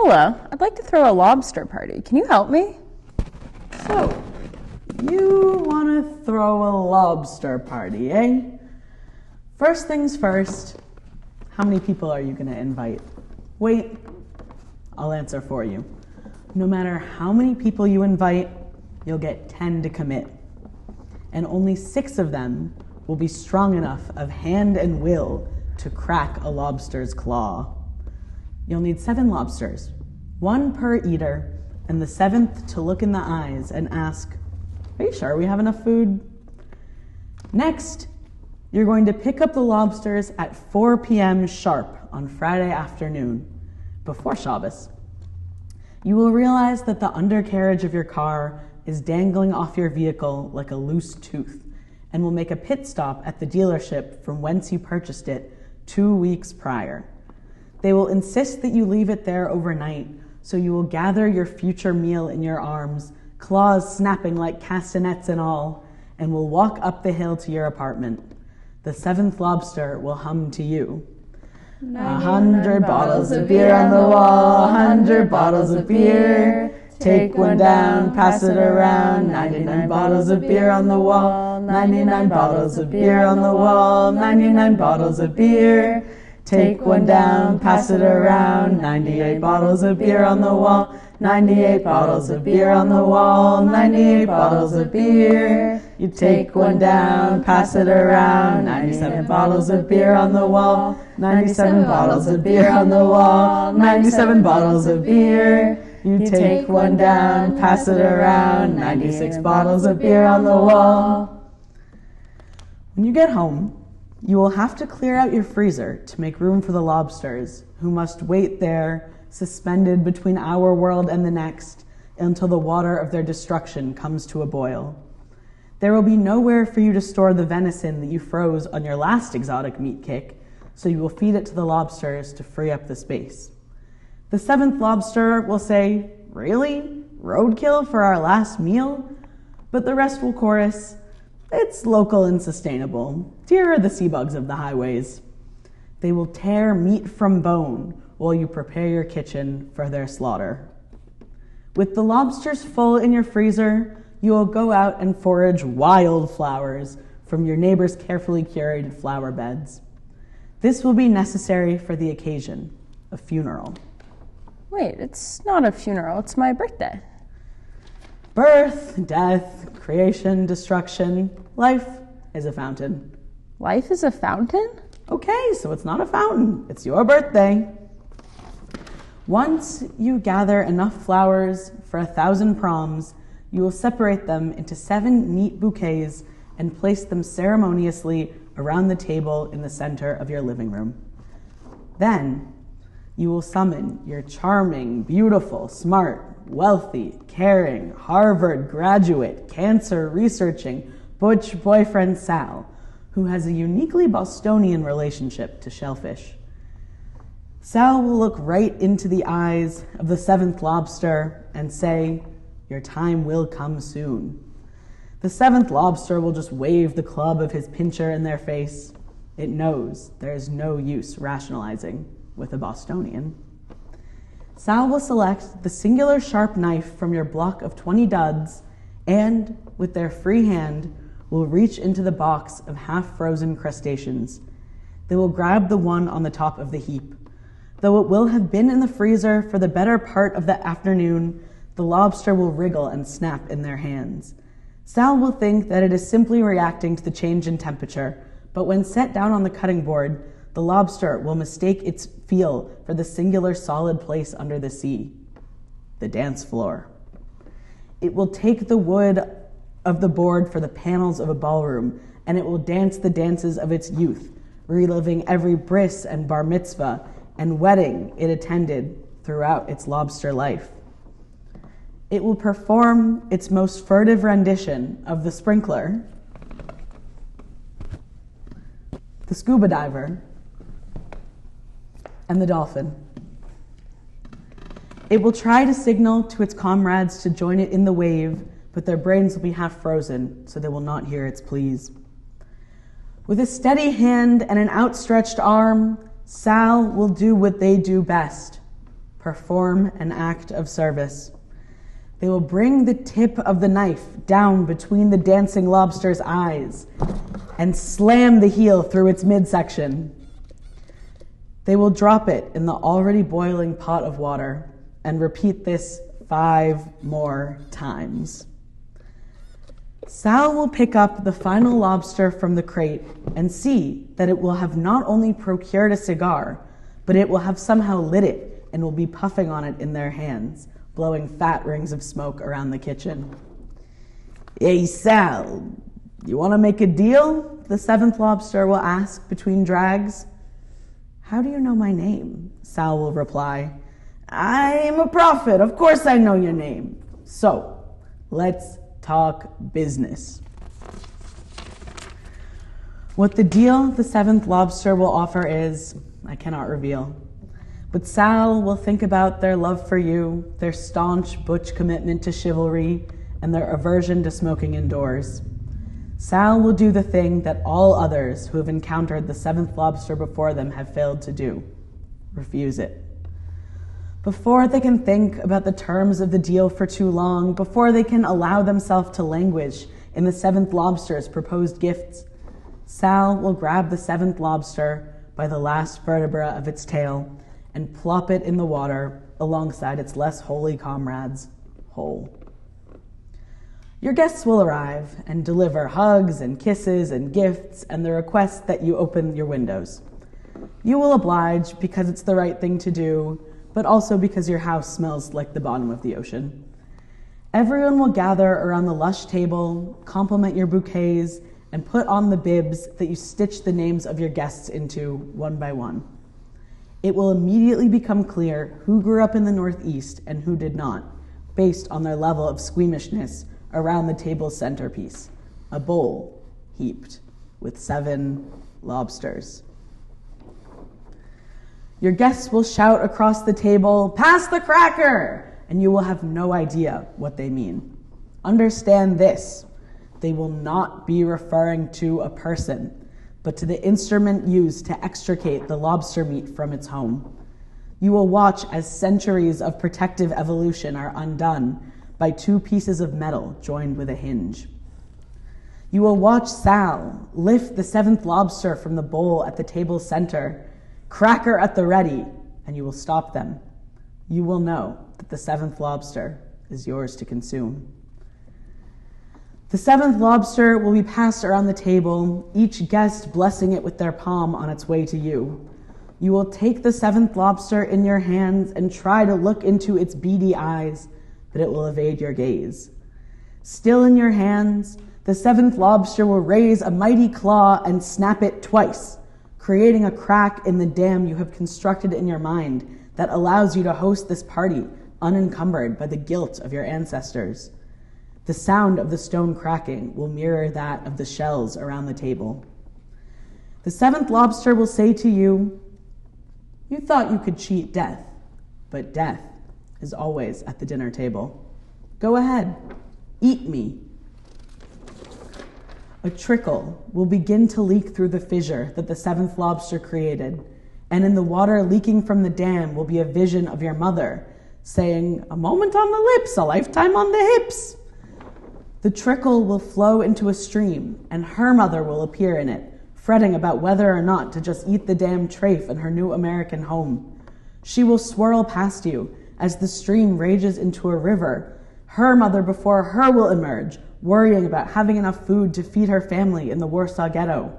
Hello, I'd like to throw a lobster party. Can you help me? So, you want to throw a lobster party, eh? First things first, how many people are you going to invite? Wait, I'll answer for you. No matter how many people you invite, you'll get 10 to commit. And only 6 of them will be strong enough of hand and will to crack a lobster's claw. You'll need 7 lobsters, 1 per eater, and the 7th to look in the eyes and ask, "Are you sure we have enough food?" Next, you're going to pick up the lobsters at 4 p.m. sharp on Friday afternoon, before Shabbos. You will realize that the undercarriage of your car is dangling off your vehicle like a loose tooth, and will make a pit stop at the dealership from whence you purchased it 2 weeks prior. They will insist that you leave it there overnight, so you will gather your future meal in your arms, claws snapping like castanets and all, and will walk up the hill to your apartment. The 7th lobster will hum to you. 100 bottles of beer on the wall, 100 bottles of beer. Take one down, pass it around, 99 bottles of beer on the wall, 99 bottles of beer on the wall, 99 bottles of beer. Take one down, pass it around, 98 bottles of beer on the wall, 98 bottles of beer on the wall, 98 bottles of beer. You take one down, pass it around, 97 bottles of beer on the wall, 97 bottles of beer on the wall, 97 bottles of beer. You take one down, pass it around, 96 bottles of beer on the wall. When you get home, you will have to clear out your freezer to make room for the lobsters, who must wait there, suspended between our world and the next, until the water of their destruction comes to a boil. There will be nowhere for you to store the venison that you froze on your last exotic meat kick, so you will feed it to the lobsters to free up the space. The 7th lobster will say, "Really? Roadkill for our last meal?" But the rest will chorus, "It's local and sustainable. Dear are the sea bugs of the highways." They will tear meat from bone while you prepare your kitchen for their slaughter. With the lobsters full in your freezer, you will go out and forage wildflowers from your neighbor's carefully curated flower beds. This will be necessary for the occasion, a funeral. Wait, it's not a funeral, it's my birthday. Birth, death, creation, destruction, life is a fountain. Life is a fountain? Okay, so it's not a fountain, it's your birthday. Once you gather enough flowers for 1,000 proms, you will separate them into 7 neat bouquets and place them ceremoniously around the table in the center of your living room. Then, you will summon your charming, beautiful, smart, wealthy, caring, Harvard graduate, cancer researching, butch boyfriend Sal, who has a uniquely Bostonian relationship to shellfish. Sal will look right into the eyes of the 7th lobster and say, "Your time will come soon." The 7th lobster will just wave the club of his pincher in their face. It knows there is no use rationalizing with a Bostonian. Sal will select the singular sharp knife from your block of 20 duds and, with their free hand, will reach into the box of half-frozen crustaceans. They will grab the one on the top of the heap. Though it will have been in the freezer for the better part of the afternoon, the lobster will wriggle and snap in their hands. Sal will think that it is simply reacting to the change in temperature, but when set down on the cutting board, the lobster will mistake its feel for the singular solid place under the sea, the dance floor. It will take the wood of the board for the panels of a ballroom, and it will dance the dances of its youth, reliving every bris and bar mitzvah and wedding it attended throughout its lobster life. It will perform its most furtive rendition of the sprinkler, the scuba diver, and the dolphin. It will try to signal to its comrades to join it in the wave, but their brains will be half frozen, so they will not hear its pleas. With a steady hand and an outstretched arm, Sal will do what they do best, perform an act of service. They will bring the tip of the knife down between the dancing lobster's eyes and slam the heel through its midsection. They will drop it in the already boiling pot of water and repeat this 5 more times. Sal will pick up the final lobster from the crate and see that it will have not only procured a cigar, but it will have somehow lit it and will be puffing on it in their hands, blowing fat rings of smoke around the kitchen. "Hey, Sal, you want to make a deal?" the 7th lobster will ask between drags. "How do you know my name?" Sal will reply. "I am a prophet. Of course I know your name. So, let's talk business." What the deal the 7th lobster will offer is, I cannot reveal. But Sal will think about their love for you, their staunch butch commitment to chivalry, and their aversion to smoking indoors. Sal will do the thing that all others who have encountered the 7th lobster before them have failed to do: refuse it. Before they can think about the terms of the deal for too long, before they can allow themselves to languish in the 7th lobster's proposed gifts, Sal will grab the 7th lobster by the last vertebra of its tail and plop it in the water alongside its less holy comrades, whole. Your guests will arrive and deliver hugs and kisses and gifts and the request that you open your windows. You will oblige because it's the right thing to do, but also because your house smells like the bottom of the ocean. Everyone will gather around the lush table, compliment your bouquets, and put on the bibs that you stitch the names of your guests into one by one. It will immediately become clear who grew up in the Northeast and who did not, based on their level of squeamishness around the table's centerpiece, a bowl heaped with 7 lobsters. Your guests will shout across the table, "Pass the cracker!" and you will have no idea what they mean. Understand this: they will not be referring to a person, but to the instrument used to extricate the lobster meat from its home. You will watch as centuries of protective evolution are undone by 2 pieces of metal joined with a hinge. You will watch Sal lift the 7th lobster from the bowl at the table's center, cracker at the ready, and you will stop them. You will know that the 7th lobster is yours to consume. The 7th lobster will be passed around the table, each guest blessing it with their palm on its way to you. You will take the 7th lobster in your hands and try to look into its beady eyes, but it will evade your gaze. Still in your hands, the 7th lobster will raise a mighty claw and snap it twice, creating a crack in the dam you have constructed in your mind that allows you to host this party unencumbered by the guilt of your ancestors. The sound of the stone cracking will mirror that of the shells around the table. The 7th lobster will say to you, "You thought you could cheat death, but death is always at the dinner table. Go ahead, eat me." A trickle will begin to leak through the fissure that the 7th lobster created, and in the water leaking from the dam will be a vision of your mother saying, "A moment on the lips, a lifetime on the hips." The trickle will flow into a stream, and her mother will appear in it, fretting about whether or not to just eat the damn trafe in her new American home. She will swirl past you as the stream rages into a river. Her mother before her will emerge, worrying about having enough food to feed her family in the Warsaw Ghetto.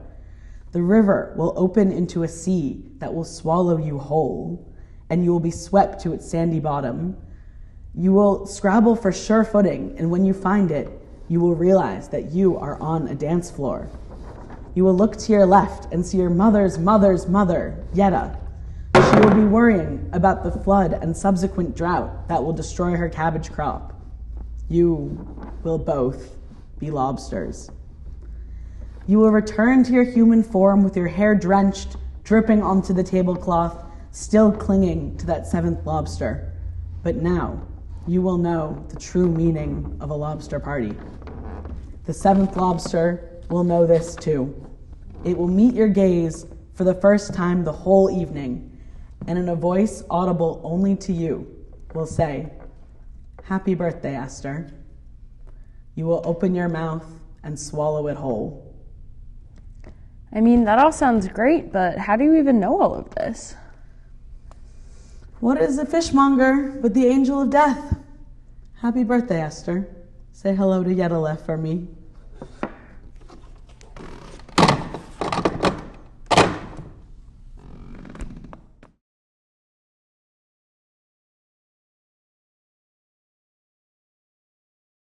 The river will open into a sea that will swallow you whole, and you will be swept to its sandy bottom. You will scrabble for sure footing, and when you find it, you will realize that you are on a dance floor. You will look to your left and see your mother's mother's mother, Yetta. She will be worrying about the flood and subsequent drought that will destroy her cabbage crop. You will both be lobsters. You will return to your human form with your hair drenched, dripping onto the tablecloth, still clinging to that 7th lobster. But now, you will know the true meaning of a lobster party. The 7th lobster will know this too. It will meet your gaze for the first time the whole evening, and in a voice audible only to you, will say, "Happy birthday, Esther." You will open your mouth and swallow it whole. I mean, that all sounds great, but how do you even know all of this? What is a fishmonger but the angel of death? Happy birthday, Esther. Say hello to Yedalef for me.